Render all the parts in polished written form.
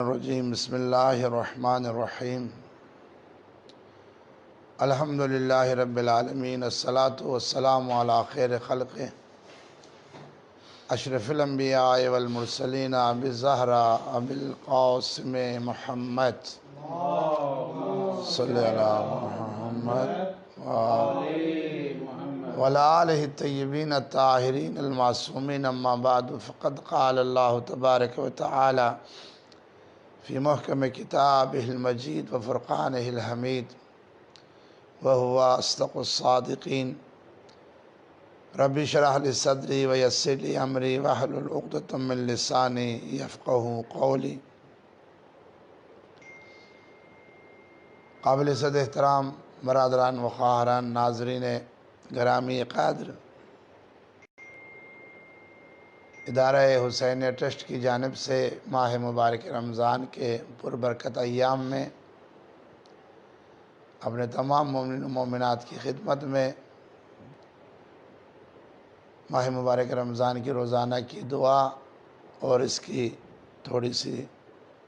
الرجیم بسم اللہ الرحمن الرحیم الحمدللہ رب العالمین الصلاة والسلام علی خیر خلق اشرف الانبیاء والمرسلین ابی الزہرا ابی القاسم محمد صلی اللہ محمد وعلی آلہ الطیبین الطاہرین المعصومین اما بعد فقد قال اللہ تبارک و تعالی فی محکم کتابہ المجید وفرقانہ الحمید وهو اصدق الصادقین رب اشرح لی صدری ویسر لی امری واحلل عقدۃ من لسانی یفقہوا قولی۔ قابل صد احترام برادران و خواہران ناظرین گرامی قدر، ادارہ حسینیہ ٹرسٹ کی جانب سے ماہ مبارک رمضان کے پربرکت ایام میں اپنے تمام مومنین و مومنات کی خدمت میں ماہ مبارک رمضان کی روزانہ کی دعا اور اس کی تھوڑی سی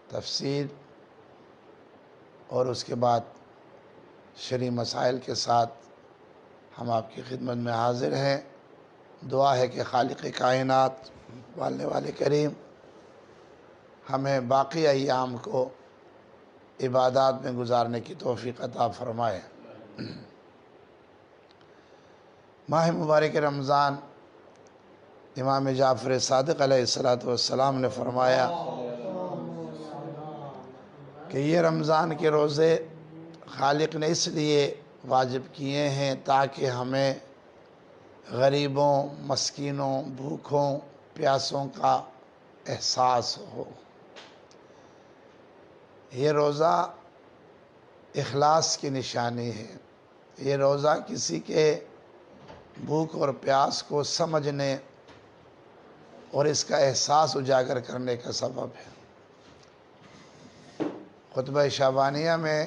تفسیر اور اس کے بعد شرعی مسائل کے ساتھ ہم آپ کی خدمت میں حاضر ہیں۔ دعا ہے کہ خالق کائنات پالنے والے کریم ہمیں باقی ایام کو عبادات میں گزارنے کی توفیق عطا فرمائے۔ ماہ مبارک رمضان امام جعفر صادق علیہ السلام نے فرمایا کہ یہ رمضان کے روزے خالق نے اس لیے واجب کیے ہیں تاکہ ہمیں غریبوں، مسکینوں، بھوکوں، پیاسوں کا احساس ہو۔ یہ روزہ اخلاص کی نشانی ہے۔ یہ روزہ کسی کے بھوک اور پیاس کو سمجھنے اور اس کا احساس اجاگر کرنے کا سبب ہے۔ خطبہ شعبانیہ میں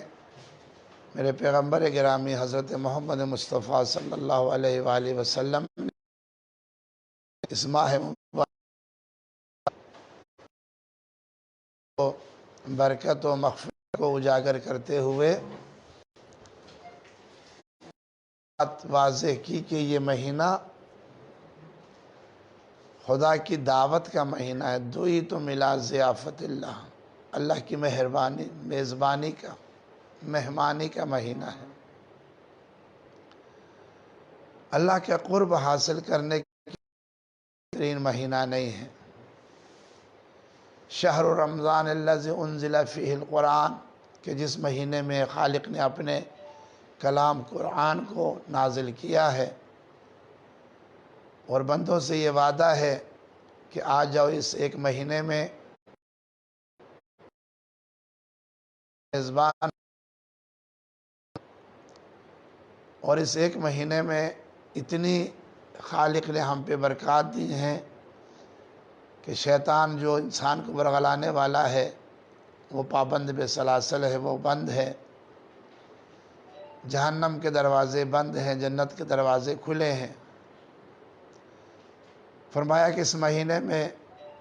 میرے پیغمبر گرامی حضرت محمد مصطفیٰ صلی اللہ علیہ وآلہ وسلم نے اس ماہ مبارک کو برکت و مغفرت کو اجاگر کرتے ہوئے بات واضح کی کہ یہ مہینہ خدا کی دعوت کا مہینہ ہے۔ دوئی تو ملا ضیافت اللہ، اللہ کی مہربانی، میزبانی کا، مہمانی کا مہینہ ہے۔ اللہ کے قرب حاصل کرنے کا بہترین مہینہ نہیں ہے۔ شہر رمضان الذی انزل فیہ القرآن، کہ جس مہینے میں خالق نے اپنے کلام قرآن کو نازل کیا ہے، اور بندوں سے یہ وعدہ ہے کہ آ جاؤ اس ایک مہینے میں میزبان، اور اس ایک مہینے میں اتنی خالق نے ہم پہ برکات دی ہیں کہ شیطان جو انسان کو برگلانے والا ہے وہ پابند بے سلاسل ہے، وہ بند ہے۔ جہنم کے دروازے بند ہیں، جنت کے دروازے کھلے ہیں۔ فرمایا کہ اس مہینے میں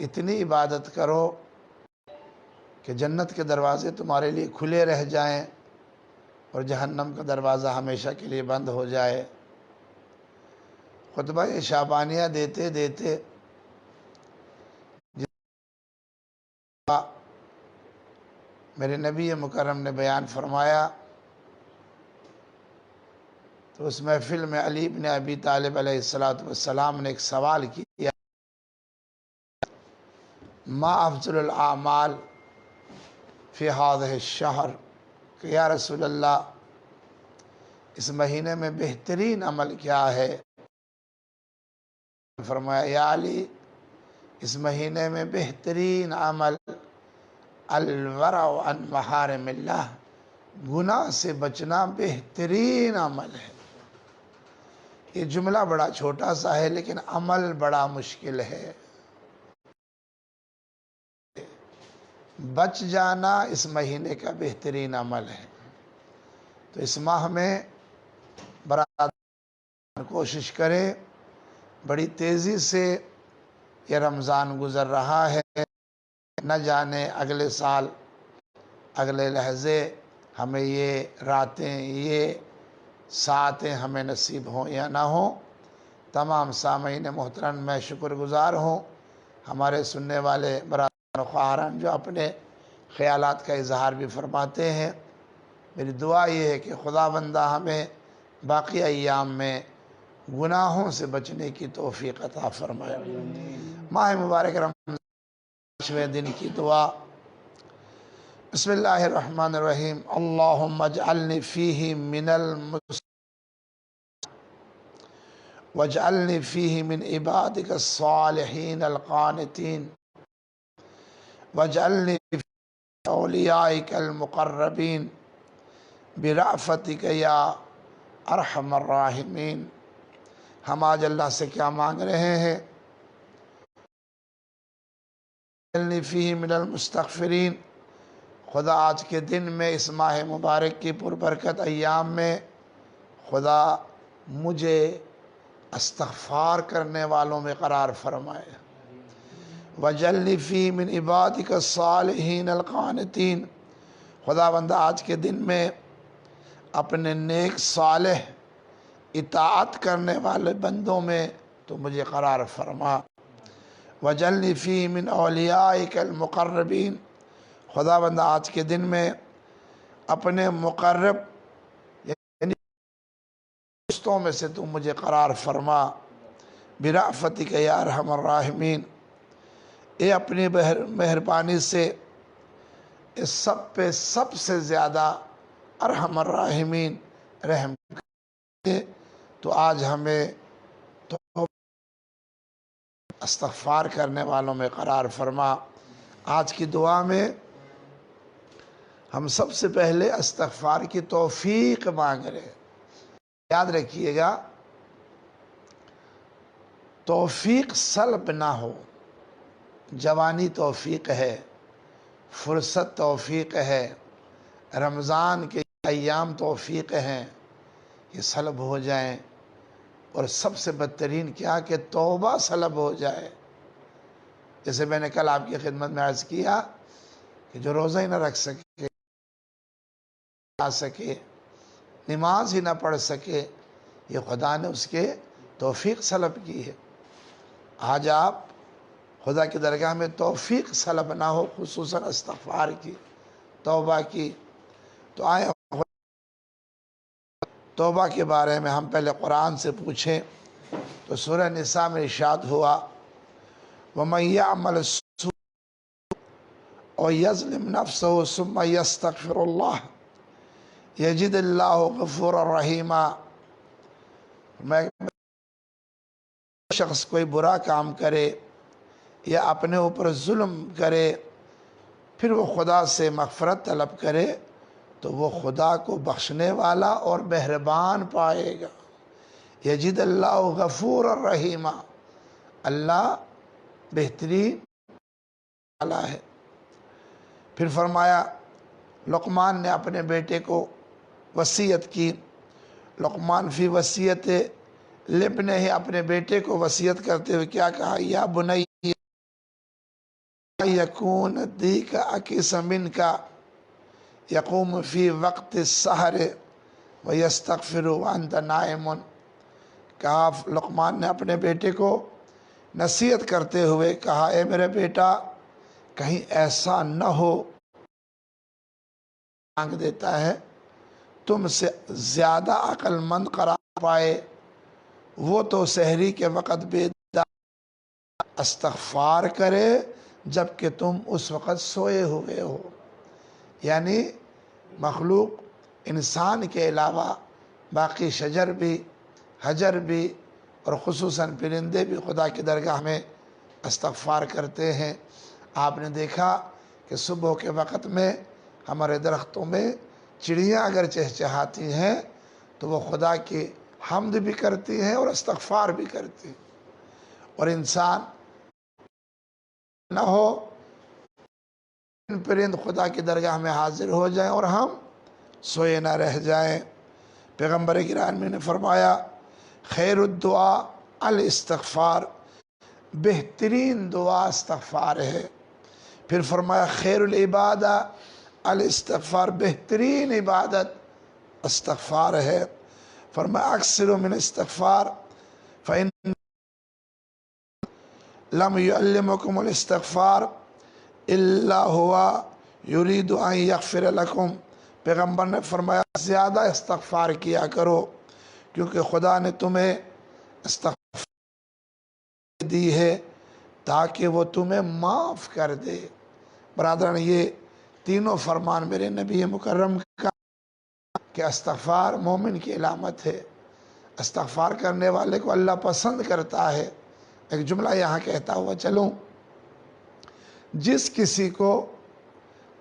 اتنی عبادت کرو کہ جنت کے دروازے تمہارے لیے کھلے رہ جائیں اور جہنم کا دروازہ ہمیشہ کے لیے بند ہو جائے۔ خطبہ شعبانیہ دیتے دیتے میرے نبی مکرم نے بیان فرمایا تو اس محفل میں علی بن ابی طالب علیہ السلام نے ایک سوال کیا، ما افضل الاعمال فی هذا الشہر، کہ یا رسول اللہ اس مہینے میں بہترین عمل کیا ہے؟ فرمایا یا علی، اس مہینے میں بہترین عمل الورع عن محارم اللہ، گناہ سے بچنا بہترین عمل ہے۔ یہ جملہ بڑا چھوٹا سا ہے لیکن عمل بڑا مشکل ہے۔ بچ جانا اس مہینے کا بہترین عمل ہے۔ تو اس ماہ میں برادر کوشش کرے، بڑی تیزی سے یہ رمضان گزر رہا ہے، نہ جانے اگلے سال اگلے لحظے ہمیں یہ راتیں یہ ساعتیں ہمیں نصیب ہوں یا نہ ہوں۔ تمام سامعین محترم میں شکر گزار ہوں، ہمارے سننے والے برادران و خواہران جو اپنے خیالات کا اظہار بھی فرماتے ہیں۔ میری دعا یہ ہے کہ خدا بندہ ہمیں باقی ایام میں گناہوں سے بچنے کی توفیق عطا فرمائے۔ ماہ مبارک رمضان 5ویں دن کی دعا۔ بسم اللہ الرحمن الرحیم۔ اللہم اجعلنی فیہ من واجعلنی فیہ من عبادک الصالحین القانتین واجعلنی فی اولیائک المقربین برأفتک یا ارحم الراحمین۔ ہم آج اللہ سے کیا مانگ رہے ہیں؟ واجعلنی فیہ من المستغفرین۔ خدا آج کے دن میں اس ماہ مبارک کی پربرکت ایام میں خدا مجھے استغفار کرنے والوں میں قرار فرمائے۔ وَجَعَلْنِي فِيهِ مِنْ عِبَادِكَ الصَّالِحِينَ الْقَانِتِينَ۔ خدا بندہ آج کے دن میں اپنے نیک صالح اطاعت کرنے والے بندوں میں تو مجھے قرار فرما۔ وَجَعَلْنِي فِيهِ مِنْ أَوْلِيَائِكَ الْمُقَرَّبِينَ۔ خدا بندہ آج کے دن میں اپنے مقرب دوستوں میں سے تو مجھے قرار فرما۔ برأفتک یا ارحم الراحمین۔ اے اپنی مہربانی سے اس سب پہ سب سے زیادہ ارحم الراحمین رحم کرے تو آج ہمیں استغفار کرنے والوں میں قرار فرما۔ آج کی دعا میں ہم سب سے پہلے استغفار کی توفیق مانگ رہے ہیں۔ یاد رکھیے گا، توفیق سلب نہ ہو۔ جوانی توفیق ہے، فرصت توفیق ہے، رمضان کے ایام توفیق ہیں، یہ سلب ہو جائیں۔ اور سب سے بدترین کیا کہ توبہ سلب ہو جائے۔ جیسے میں نے کل آپ کی خدمت میں عرض کیا کہ جو روزہ ہی نہ رکھ سکے، نماز ہی نہ پڑھ سکے، یہ خدا نے اس کے توفیق سلب کی ہے۔ آج آپ خدا کی درگاہ میں توفیق سلب نہ ہو، خصوصاً استغفار کی، توبہ کی، تو آئیں توبہ کے بارے میں ہم پہلے قرآن سے پوچھیں تو سورہ نساء میں ارشاد ہوا وَمَنْ يَعْمَلْ سُوءًا أَوْ يَظْلِمْ نَفْسَهُ ثُمَّ يَسْتَغْفِرُ اللَّهَ يَجِدِ اللَّهُ غَفُورًا رَحِيمًا۔ شخص کوئی برا کام کرے یا اپنے اوپر ظلم کرے، پھر وہ خدا سے مغفرت طلب کرے تو وہ خدا کو بخشنے والا اور مہربان پائے گا۔ یجد اللہ غفور الرحیم، اللہ بہترین والا ہے۔ پھر فرمایا لقمان نے اپنے بیٹے کو وصیت کی، لقمان فی وصیت لابنہ، اپنے بیٹے کو وصیت کرتے ہوئے کیا کہا؟ یا بنی یکون دیک اکیس منک یقوم فی وقت السحر ویستغفر وانت نائم۔ کہا لقمان نے اپنے بیٹے کو نصیحت کرتے ہوئے کہا اے میرے بیٹا، کہیں ایسا نہ ہو مانگ دیتا ہے تم سے زیادہ عقل مند قرار پائے، وہ تو سحری کے وقت بیدار استغفار کرے جبکہ تم اس وقت سوئے ہوئے ہو۔ یعنی مخلوق انسان کے علاوہ باقی شجر بھی، حجر بھی اور خصوصاً پرندے بھی خدا کی درگاہ میں استغفار کرتے ہیں۔ آپ نے دیکھا کہ صبح کے وقت میں ہمارے درختوں میں چڑیاں اگر چہچہاتی ہیں تو وہ خدا کی حمد بھی کرتی ہیں اور استغفار بھی کرتی ہیں۔ اور انسان نہ ہو پرند خدا کی درگاہ میں حاضر ہو جائیں اور ہم سوئے نہ رہ جائیں۔ پیغمبر گرامی نے فرمایا خیر الدعا الاستغفار، بہترین دعا استغفار ہے۔ پھر فرمایا خیر العبادہ الاستغفار، بہترین عبادت استغفار ہے۔ فرمایا اکثر من استغفار فإن لم يعلمكم الاستغفار الا هو يريد ان يغفر لكم، پیغمبر نے فرمایا زیادہ استغفار کیا کرو کیونکہ خدا نے تمہیں استغفار دی ہے تاکہ وہ تمہیں معاف کر دے۔ برادران، یہ تینوں فرمان میرے نبی مکرم کا کہ استغفار مومن کی علامت ہے، استغفار کرنے والے کو اللہ پسند کرتا ہے۔ ایک جملہ یہاں کہتا ہوا چلوں، جس کسی کو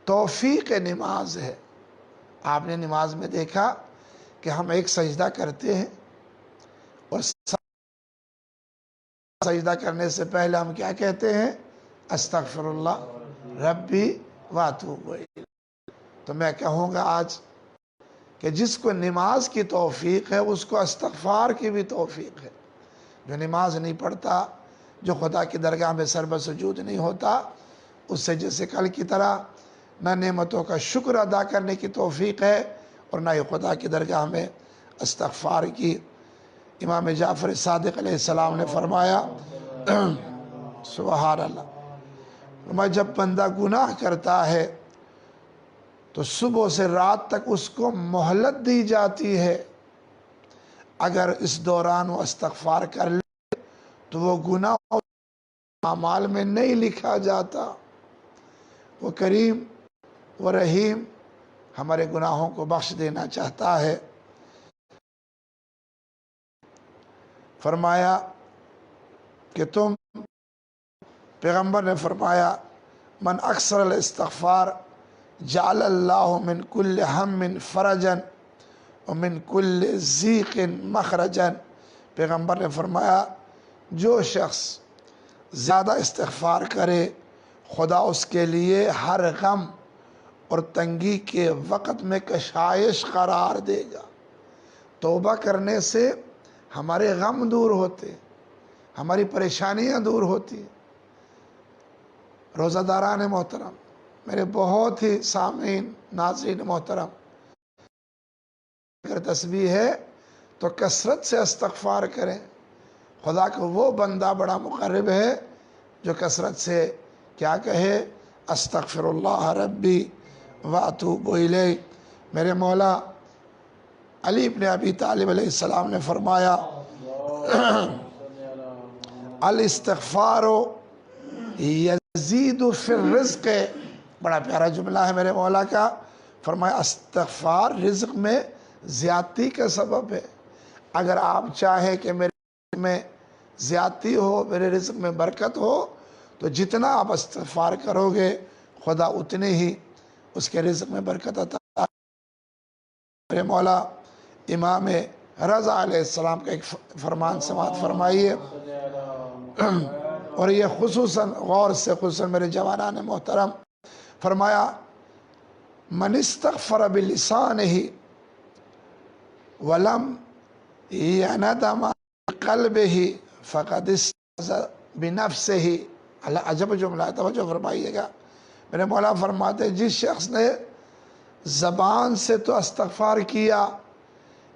توفیق نماز ہے، آپ نے نماز میں دیکھا کہ ہم ایک سجدہ کرتے ہیں اور سجدہ کرنے سے پہلے ہم کیا کہتے ہیں؟ استغفر اللہ ربی واتوب الیہ۔ تو میں کہوں گا آج کہ جس کو نماز کی توفیق ہے اس کو استغفار کی بھی توفیق ہے۔ جو نماز نہیں پڑھتا، جو خدا کی درگاہ میں سر بسجود نہیں ہوتا، اس سے جیسے کل کی طرح نہ نعمتوں کا شکر ادا کرنے کی توفیق ہے اور نہ ہی خدا کی درگاہ میں استغفار کی۔ امام جعفر صادق علیہ السلام نے فرمایا سبحان اللہ، جب بندہ گناہ کرتا ہے تو صبح سے رات تک اس کو مہلت دی جاتی ہے، اگر اس دوران وہ استغفار کر لے تو وہ گناہ اعمال میں نہیں لکھا جاتا۔ وہ کریم وہ رحیم ہمارے گناہوں کو بخش دینا چاہتا ہے۔ فرمایا کہ پیغمبر نے فرمایا من اکثر الاستغفار جعل اللہ من کل ہم فرجا ومن کل ضیق مخرجا۔ پیغمبر نے فرمایا جو شخص زیادہ استغفار کرے خدا اس کے لیے ہر غم اور تنگی کے وقت میں کشائش قرار دے گا۔ توبہ کرنے سے ہمارے غم دور ہوتے، ہماری پریشانیاں دور ہوتی۔ روزہ داران محترم، میرے بہت ہی سامعین ناظرین محترم، اگر تسبیح ہے تو کثرت سے استغفار کریں۔ خدا کا وہ بندہ بڑا مقرب ہے جو کثرت سے کیا کہے؟ استغفر اللہ ربی واتوب الیہ۔ میرے مولا علی بن ابی طالب علیہ السلام نے فرمایا الاستغفار یزید فی الرزق، بڑا پیارا جملہ ہے میرے مولا کا۔ فرمایا استغفار رزق میں زیادتی کا سبب ہے۔ اگر آپ چاہیں کہ میرے رزق میں زیادتی ہو، میرے رزق میں برکت ہو، تو جتنا آپ استغفار کرو گے خدا اتنے ہی اس کے رزق میں برکت عطا۔ میرے مولا امام رضا علیہ السلام کا ایک فرمان سماعت فرمائیے، اور یہ خصوصاً غور سے خصوصاً میرے جوانان محترم، فرمایا من استغفر بلسانہ ولم یندم قلبہ فقد استغفر بنفسہ۔ اللہ عجب جملہ ہے، توجہ فرمائیے گا۔ میرے مولا فرماتے جس شخص نے زبان سے تو استغفار کیا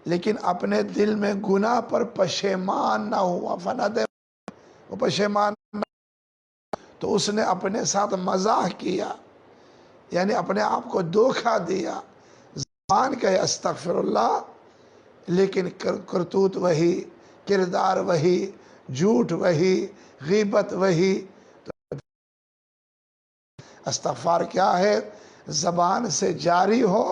لیکن اپنے دل میں گناہ پر پشیمان نہ ہوا، فندم، وہ پشیمان نہ، تو اس نے اپنے ساتھ مزاح کیا، یعنی اپنے آپ کو دھوکہ دیا۔ زبان کہے استغفر اللہ لیکن کرتوت وہی، کردار وہی، جھوٹ وہی، غیبت وہی۔ استغفار کیا ہے؟ زبان سے جاری ہو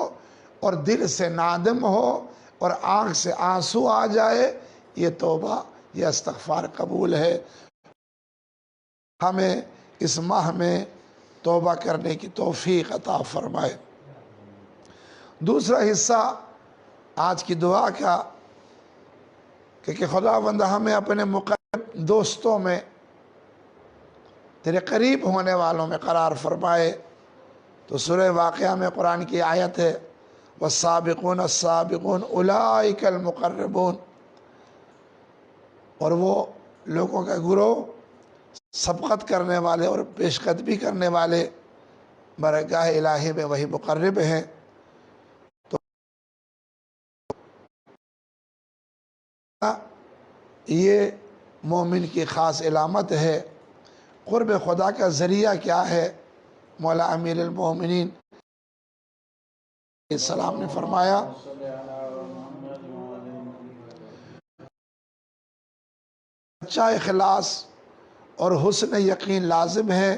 اور دل سے نادم ہو اور آنکھ سے آنسو آ جائے، یہ توبہ، یہ استغفار قبول ہے۔ ہمیں اس ماہ میں توبہ کرنے کی توفیق عطا فرمائے۔ دوسرا حصہ آج کی دعا کا کہ خداوند ہمیں اپنے مقرب دوستوں میں، تیرے قریب ہونے والوں میں قرار فرمائے۔ تو سورہ واقعہ میں قرآن کی آیت ہے والسابقون السابقون اولئک المقربون، اور وہ لوگوں کا گروہ سبقت کرنے والے اور پیش قدمی کرنے والے بارگاہ الہی میں وہی مقرب ہیں. تو یہ مومن کی خاص علامت ہے. قرب خدا کا ذریعہ کیا ہے؟ مولا امیر المومنین السلام نے فرمایا اچھا اخلاص اور حسن یقین لازم ہے،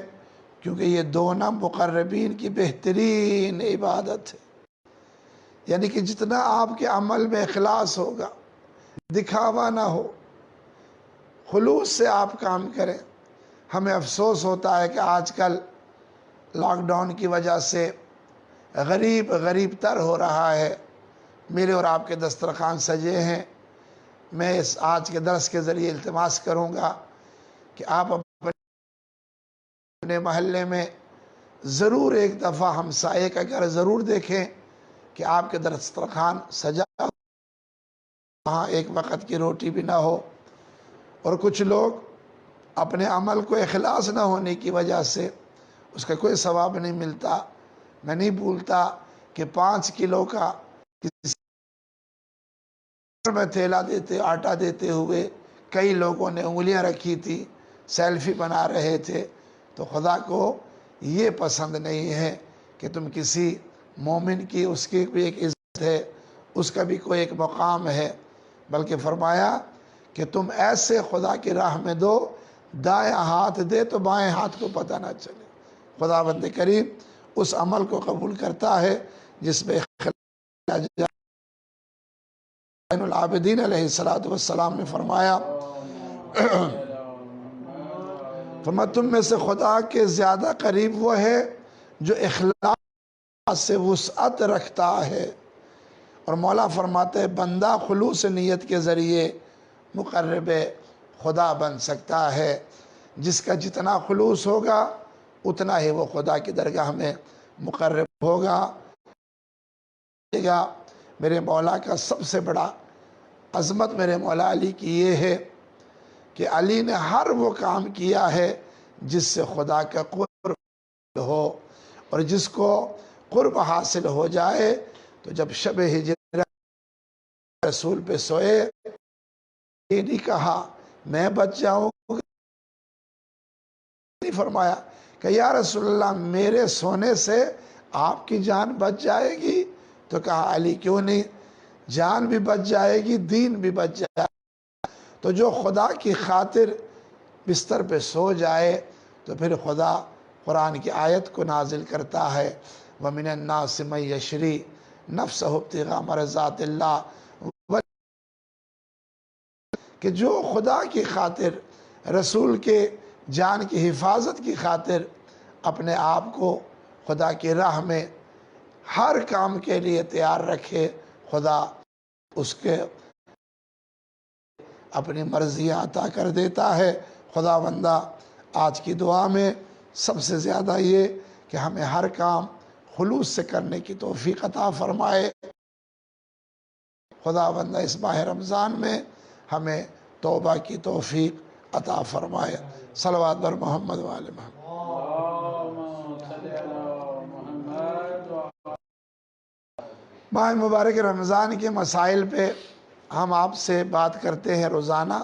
کیونکہ یہ دونوں مقربین کی بہترین عبادت ہے. یعنی کہ جتنا آپ کے عمل میں اخلاص ہوگا، دکھاوا نہ ہو، خلوص سے آپ کام کریں. ہمیں افسوس ہوتا ہے کہ آج کل لاک ڈاؤن کی وجہ سے غریب تر ہو رہا ہے. میرے اور آپ کے دسترخوان سجے ہیں. میں اس آج کے درس کے ذریعے التماس کروں گا کہ آپ اپنے محلے میں ضرور ایک دفعہ ہمسائے کا گھر ضرور دیکھیں کہ آپ کے دسترخوان سجا، وہاں ایک وقت کی روٹی بھی نہ ہو. اور کچھ لوگ اپنے عمل کو اخلاص نہ ہونے کی وجہ سے اس کا کوئی ثواب نہیں ملتا. میں نہیں بھولتا کہ 5 کلو کا کسی میں تھیلا دیتے آٹا دیتے ہوئے کئی لوگوں نے انگلیاں رکھی تھی، سیلفی بنا رہے تھے. تو خدا کو یہ پسند نہیں ہے کہ تم کسی مومن کی اس کی بھی ایک عزت ہے، اس کا بھی کوئی ایک مقام ہے، بلکہ فرمایا کہ تم ایسے خدا کی راہ میں دو، دائیں ہاتھ دے تو بائیں ہاتھ کو پتہ نہ چلے. خداوند کریم اس عمل کو قبول کرتا ہے جس میں زین العابدین علیہ السلام نے فرمایا تم میں سے خدا کے زیادہ قریب وہ ہے جو اخلاص سے وسعت رکھتا ہے. اور مولا فرماتے ہیں بندہ خلوص نیت کے ذریعے مقرب خدا بن سکتا ہے. جس کا جتنا خلوص ہوگا اتنا ہی وہ خدا کی درگاہ میں مقرب ہوگا. میرے مولا کا سب سے بڑا عظمت میرے مولا علی کی یہ ہے کہ علی نے ہر وہ کام کیا ہے جس سے خدا کا قرب ہو. اور جس کو قرب حاصل ہو جائے تو جب شب ہجرت رسول پہ سوئے یہ نہیں کہا میں بچ جاؤں گا، نہیں فرمایا کہ یا رسول اللہ میرے سونے سے آپ کی جان بچ جائے گی. تو کہا علی کیوں نہیں، جان بھی بچ جائے گی، دین بھی بچ جائے گی. تو جو خدا کی خاطر بستر پہ سو جائے تو پھر خدا قرآن کی آیت کو نازل کرتا ہے وَمِنَ النَّاسِ مَن يَشْرِي نَفْسَهُ ابْتِغَاءَ مَرْضَاتِ اللَّهِ، کہ جو خدا کی خاطر رسول کے جان کی حفاظت کی خاطر اپنے آپ کو خدا کی راہ میں ہر کام کے لیے تیار رکھے، خدا اس کے اپنی مرضیاں عطا کر دیتا ہے. خدا بندہ آج کی دعا میں سب سے زیادہ یہ کہ ہمیں ہر کام خلوص سے کرنے کی توفیق عطا فرمائے. خدا بندہ اس ماہ رمضان میں ہمیں توبہ کی توفیق عطا فرمائے. صلوات بر محمد و آل محمد. ماہ مبارک رمضان کے مسائل پہ ہم آپ سے بات کرتے ہیں روزانہ.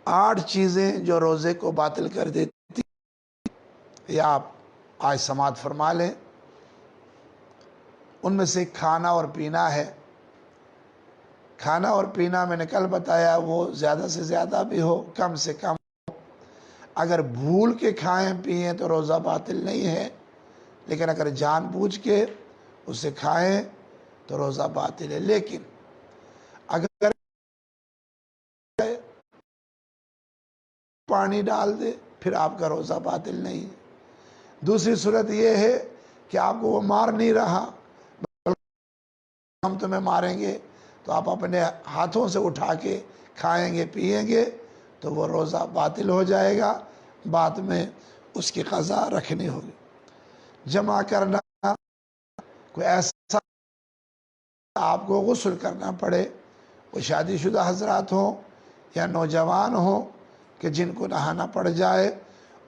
8 چیزیں جو روزے کو باطل کر دیتی، یہ آپ آج سماعت فرما لیں. ان میں سے کھانا اور پینا ہے. کھانا اور پینا میں نے کل بتایا وہ زیادہ سے زیادہ بھی ہو، کم سے کم. اگر بھول کے کھائیں پئیں تو روزہ باطل نہیں ہے، لیکن اگر جان بوجھ کے اسے کھائیں تو روزہ باطل ہے. لیکن اگر پانی ڈال دے پھر آپ کا روزہ باطل نہیں ہے. دوسری صورت یہ ہے کہ آپ کو وہ مار نہیں رہا، ہم تمہیں ماریں گے تو آپ اپنے ہاتھوں سے اٹھا کے کھائیں گے پئیں گے تو وہ روزہ باطل ہو جائے گا. بعد میں اس کی قضا رکھنی ہوگی. جمع کرنا، کوئی ایسا آپ کو غسل کرنا پڑے، وہ شادی شدہ حضرات ہوں یا نوجوان ہوں کہ جن کو نہانا پڑ جائے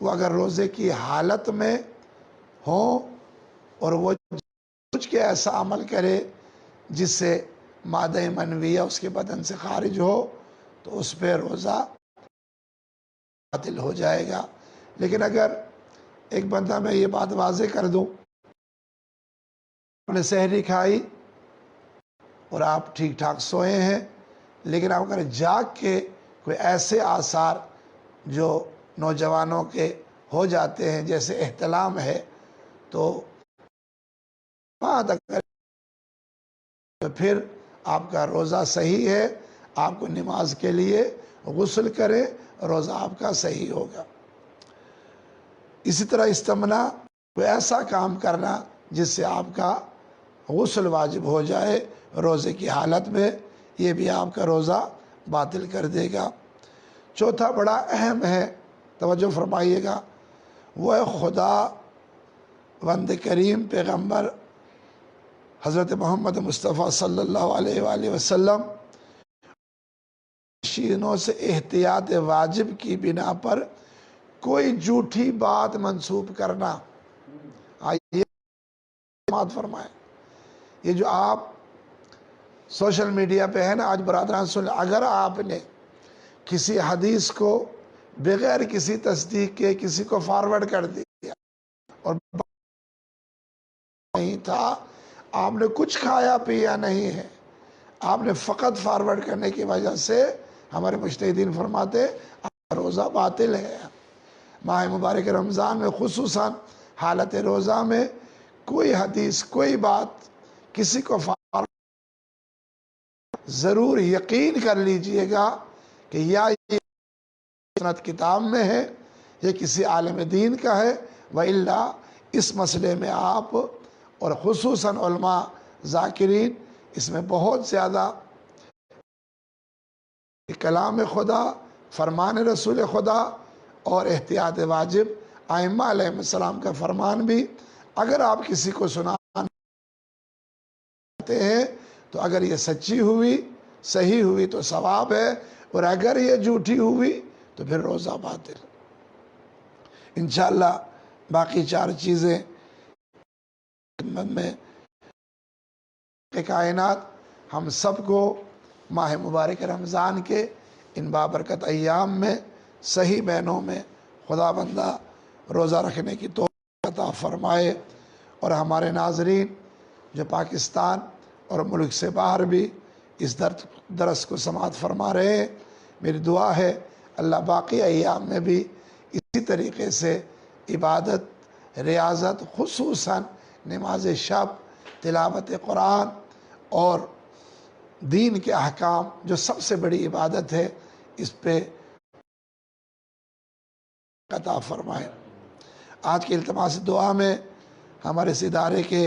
وہ اگر روزے کی حالت میں ہوں اور وہ کچھ کے ایسا عمل کرے جس سے مادہ منویہ اس کے بدن سے خارج ہو تو اس پہ روزہ باطل ہو جائے گا۔ لیکن اگر ایک بندہ میں یہ بات واضح کر دوں، آپ نے سحری کھائی اور آپ ٹھیک ٹھاک سوئے ہیں، لیکن آپ اگر جاگ کے کوئی ایسے آثار جو نوجوانوں کے ہو جاتے ہیں جیسے احتلام ہے، تو پھر آپ کا روزہ صحیح ہے، آپ کو نماز کے لیے غسل کرے، روزہ آپ کا صحیح ہوگا۔ اسی طرح استمنا، کوئی ایسا کام کرنا جس سے آپ کا غسل واجب ہو جائے روزے کی حالت میں، یہ بھی آپ کا روزہ باطل کر دے گا۔ چوتھا بڑا اہم ہے، توجہ فرمائیے گا، وہ ہے خدا بند کریم پیغمبر حضرت محمد مصطفیٰ صلی اللہ علیہ وآلہ وسلم شینوں سے احتیاط واجب کی بنا پر کوئی جھوٹی بات منسوب کرنا۔ آئیے بات فرمائیں، یہ جو آپ سوشل میڈیا پہ ہے نا، آج برادران سن لیں، اگر آپ نے کسی حدیث کو بغیر کسی تصدیق کے کسی کو فارورڈ کر دیا اور نہیں تھا، آپ نے کچھ کھایا پیا نہیں ہے، آپ نے فقط فارورڈ کرنے کی وجہ سے ہمارے مجتہدین فرماتے آپ کا روزہ باطل ہے۔ ماہ مبارک رمضان میں خصوصاً حالت روزہ میں کوئی حدیث کوئی بات کسی کو فارورڈ، ضرور یقین کر لیجئے گا کہ یا یہ سنت کتاب میں ہے یہ کسی عالم دین کا ہے، وَإِلَّا اس مسئلے میں آپ اور خصوصاً علماء ذاکرین اس میں بہت زیادہ کلام خدا، فرمان رسول خدا اور احتیاط واجب ائمہ علیہ السلام کا فرمان بھی اگر آپ کسی کو سناتے ہیں تو اگر یہ سچی ہوئی صحیح ہوئی تو ثواب ہے، اور اگر یہ جھوٹی ہوئی تو پھر روزہ باطل۔ انشاءاللہ باقی چار چیزیں میں کائنات ہم سب کو ماہ مبارک رمضان کے ان بابرکت ایام میں صحیح معنوں میں خدا بندہ روزہ رکھنے کی توفیق عطا فرمائے، اور ہمارے ناظرین جو پاکستان اور ملک سے باہر بھی اس درس کو سماعت فرما رہے ہیں، میری دعا ہے اللہ باقی ایام میں بھی اسی طریقے سے عبادت ریاضت، خصوصاً نماز شب، تلاوت قرآن اور دین کے احکام جو سب سے بڑی عبادت ہے، اس پہ عطا فرمائے۔ آج کے التماس دعا میں ہمارے اس ادارے کے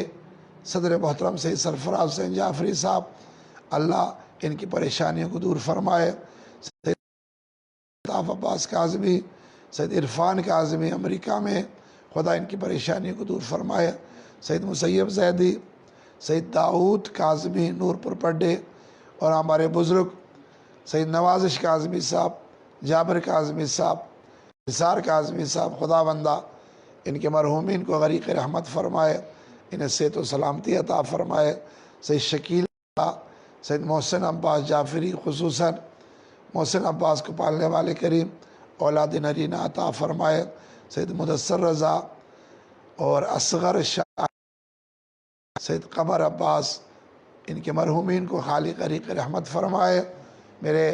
صدر محترم سید سرفراز حسین جعفری صاحب، اللہ ان کی پریشانیوں کو دور فرمائے۔ سید الطاف عباس کاظمی، سید عرفان کاظمی امریکہ میں، خدا ان کی پریشانیوں کو دور فرمائے۔ سید مسیب زیدی، سید داؤد کاظمی نور پور پڈے، اور ہمارے بزرگ سید نوازش کاظمی صاحب، جابر کاظمی صاحب، نثار کاظمی صاحب، خدا بندہ ان کے مرحومین کو غریق رحمت فرمائے، انہیں صحت و سلامتی عطا فرمائے۔ سید شکیل، سید محسن عباس جعفری، خصوصاً محسن عباس کو پالنے والے کریم اولاد نرینہ عطا فرمائے۔ سید مدثر رضا اور اصغر شاہ، سید قمر عباس، ان کے مرحومین کو خالق غریق رحمت فرمائے۔ میرے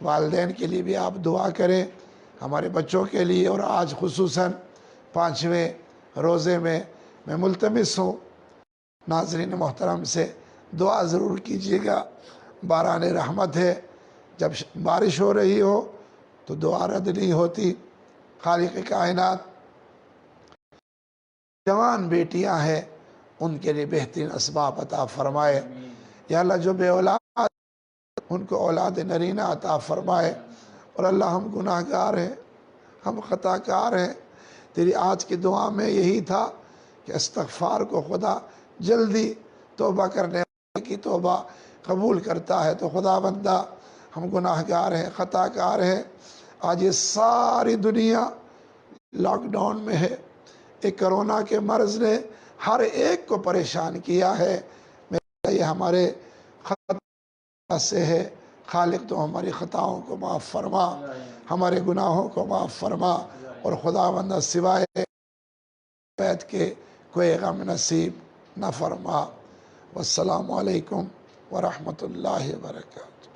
والدین کے لیے بھی آپ دعا کریں، ہمارے بچوں کے لیے، اور آج خصوصاً 5ویں روزے میں میں ملتمس ہوں ناظرین محترم سے دعا ضرور کیجیے گا۔ باران رحمت ہے، جب بارش ہو رہی ہو تو دعا رد نہیں ہوتی۔ خالق کائنات جوان بیٹیاں ہیں ان کے لیے بہترین اسباب عطا فرمائے۔ یا اللہ جو بے اولاد ان کو اولاد نرینہ عطا فرمائے، اور اللہ ہم گناہ گار ہیں، ہم خطا کار ہیں، تیری آج کی دعا میں یہی تھا کہ استغفار کو خدا جلدی توبہ کرنے والے کی توبہ قبول کرتا ہے، تو خدا بندہ ہم گناہ گار ہیں، خطا کار ہیں۔ آج یہ ساری دنیا لاک ڈاؤن میں ہے، ایک کرونا کے مرض نے ہر ایک کو پریشان کیا ہے۔ یہ ہمارے خطا سے ہے، خالق تو ہماری خطاؤں کو معاف فرما، ہمارے گناہوں کو معاف فرما، اور خداوند سوائے بیت کے کوئی غم نصیب نہ فرما۔ والسلام علیکم ورحمۃ اللہ وبرکاتہ۔